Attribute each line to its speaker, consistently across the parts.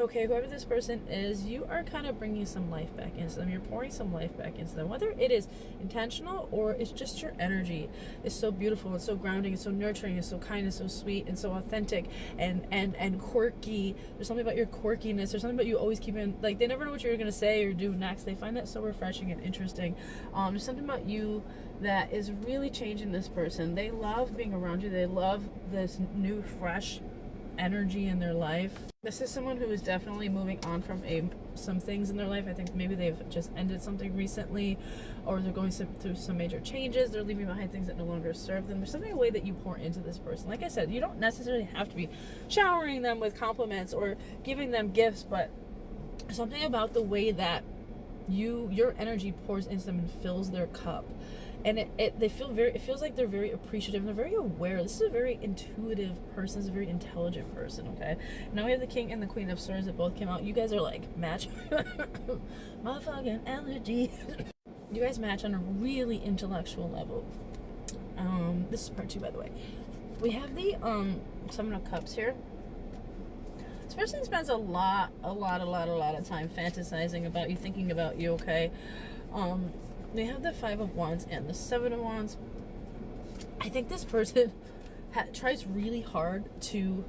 Speaker 1: Okay, whoever this person is, you are kind of bringing some life back into them. You're pouring some life back into them. Whether it is intentional or it's just your energy is so beautiful. It's so grounding. It's so nurturing. It's so kind. It's so sweet and so authentic and quirky. There's something about your quirkiness. There's something about you always keeping, like, they never know what you're going to say or do next. They find that so refreshing and interesting. There's something about you that is really changing this person. They love being around you. They love this new, fresh energy in their life. This is someone who is definitely moving on from some things in their life. I think maybe they've just ended something recently, or they're going through some major changes. They're leaving behind things that no longer serve them. There's something, a way that you pour into this person. Like I said, you don't necessarily have to be showering them with compliments or giving them gifts, but something about the way that your energy pours into them and fills their cup. And it feels like they're very appreciative and they're very aware. This is a very intuitive person. This is a very intelligent person, okay? Now we have the King and the Queen of Swords that both came out. You guys are like match motherfucking energy. You guys match on a really intellectual level. This is part 2, by the way. We have the Seven of Cups here. This person spends a lot of time fantasizing about you, thinking about you, okay? They have the Five of Wands and the Seven of Wands. I think this person tries really hard to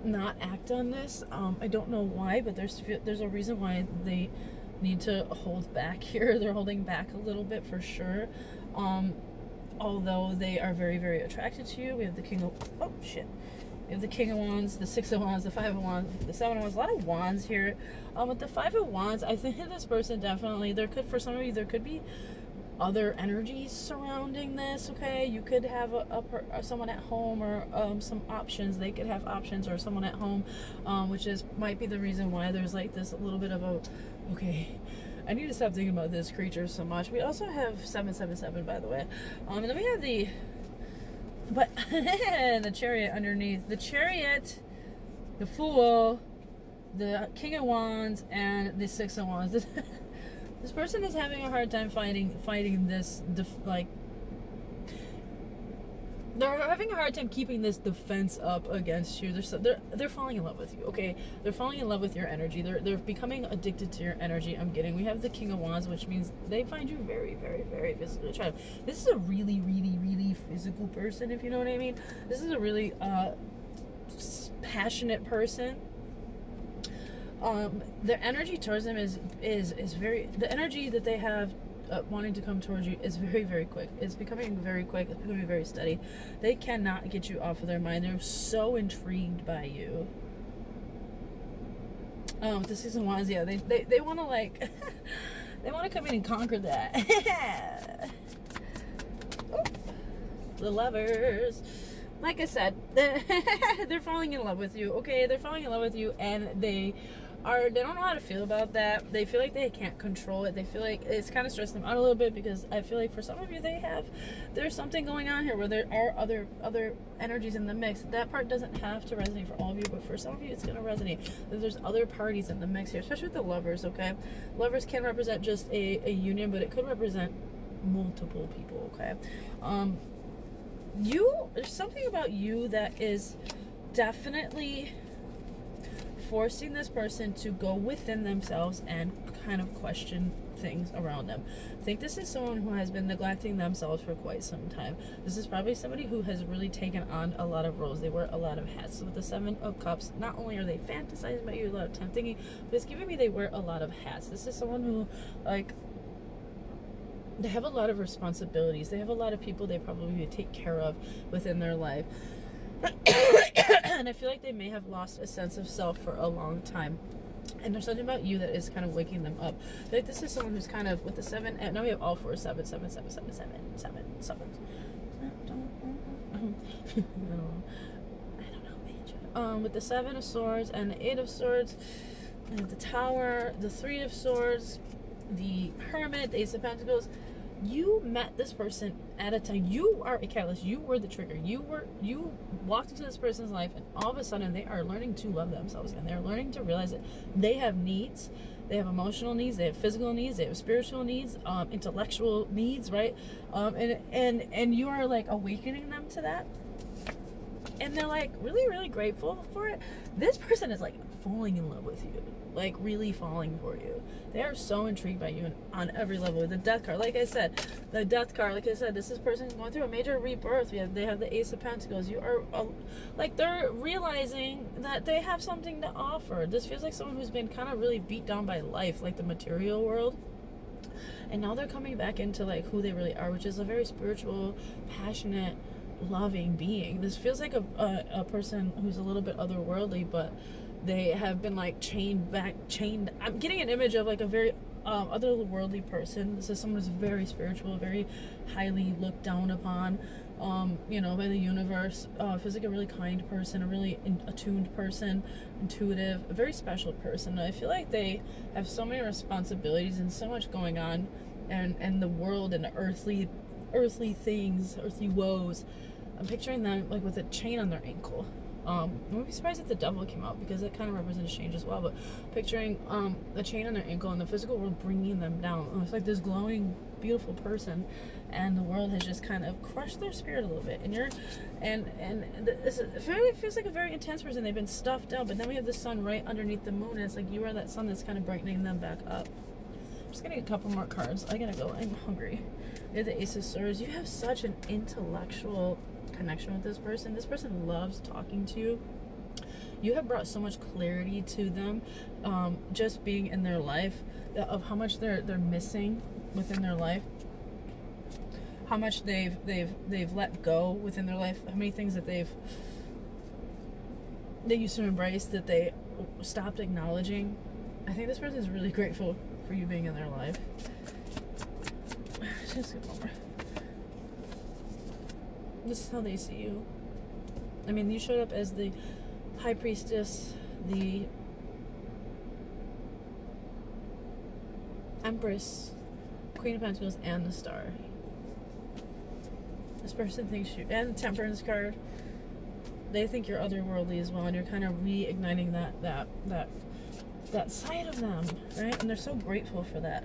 Speaker 1: not act on this. I don't know why, but there's a reason why they need to hold back here. They're holding back a little bit for sure. Although they are very, very attracted to you. We have the King of... Oh, shit. We have the King of Wands, the Six of Wands, the Five of Wands, the Seven of Wands. A lot of Wands here. With the Five of Wands, I think this person definitely, for some of you, there could be other energies surrounding this, okay? You could have someone at home, or some options. They could have options, or someone at home, which might be the reason why there's like this little bit of a, okay, I need to stop thinking about this creature so much. We also have 777, by the way. And then we have the Chariot underneath. The Chariot, the Fool, the King of Wands, and the Six of Wands. This person is having a hard time fighting this, they're having a hard time keeping this defense up against you. They're falling in love with you, okay? They're falling in love with your energy. They're becoming addicted to your energy. I'm getting. We have the King of Wands, which means they find you very, very, very physically attractive. This is a really, really, really physical person, if you know what I mean. This is a really passionate person. Their energy towards them is very, the energy that they have wanting to come towards you is very, very quick. It's becoming very quick. It's becoming very steady. They cannot get you off of their mind. They're so intrigued by you. The Six of Wands, yeah, they want to like they want to come in and conquer that. Oh, the Lovers. Like I said, they're falling in love with you, okay? They're falling in love with you, and they don't know how to feel about that. They feel like they can't control it. They feel like it's kind of stressing them out a little bit, because I feel like for some of you, there's something going on here where there are other energies in the mix. That part doesn't have to resonate for all of you, but for some of you, it's going to resonate. There's other parties in the mix here, especially with the Lovers, okay? Lovers can represent just a union, but it could represent multiple people, okay? There's something about you that is definitely forcing this person to go within themselves and kind of question things around them. I think this is someone who has been neglecting themselves for quite some time. This is probably somebody who has really taken on a lot of roles. They wear a lot of hats. So with the Seven of Cups, not only are they fantasizing about you, a lot of time thinking, but it's giving me they wear a lot of hats. This is someone who, like, they have a lot of responsibilities. They have a lot of people they probably take care of within their life. And I feel like they may have lost a sense of self for a long time. And there's something about you that is kind of waking them up. I feel like this is someone who's kind of with the 7, and now we have all 4 7 7 7 7 7 7 7. I don't know. With the 7 of Swords and the 8 of Swords, and the Tower, the 3 of Swords, the Hermit, the Ace of Pentacles. You met this person at a time. You are a catalyst. You were the trigger. You walked into this person's life, and all of a sudden they are learning to love themselves, and they're learning to realize that they have needs. They have emotional needs. They have physical needs. They have spiritual needs, intellectual needs, right? And you are like awakening them to that. And they're like really, really grateful for it. This person is like falling in love with you, like really falling for you. They are so intrigued by you on every level. The death card, like I said, this is person going through a major rebirth. They have the Ace of Pentacles. You are like, they're realizing that they have something to offer. This feels like someone who's been kind of really beat down by life, like the material world. And now they're coming back into like who they really are, which is a very spiritual, passionate, loving being. This feels like a person who's a little bit otherworldly, but they have been like chained. I'm getting an image of like a very otherworldly person. This is someone who's very spiritual, very highly looked down upon, you know, by the universe. Feels like a really kind person, a really attuned person, intuitive, a very special person. I feel like they have so many responsibilities and so much going on, and the world and the earthly things, earthly woes. I'm picturing them like with a chain on their ankle. I wouldn't be surprised if the devil came out, because it kind of represents change as well. But picturing a chain on their ankle and the physical world bringing them down. It's like this glowing, beautiful person, and the world has just kind of crushed their spirit a little bit. It feels like a very intense person. They've been stuffed down, but then we have the sun right underneath the moon, and it's like you are that sun that's kind of brightening them back up. I'm just getting a couple more cards. I gotta go. I'm hungry. You have the Ace of Swords. You have such an intellectual connection with this person. This person loves talking to you. You have brought so much clarity to them, just being in their life, of how much they're missing within their life, how much they've let go within their life, how many things that they used to embrace that they stopped acknowledging. I think this person is really grateful for you being in their life. Just get over. This is how they see you. I mean, you showed up as the High Priestess, the Empress, Queen of Pentacles, and the Star. This person thinks you, and the Temperance card. They think you're otherworldly as well, and you're kind of reigniting that side of them, right? And they're so grateful for that.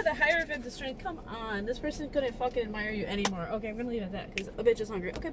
Speaker 1: The Hierophant, the Strength. Come on, this person couldn't fucking admire you anymore. Okay, I'm gonna leave it at that because a bitch is hungry. Okay.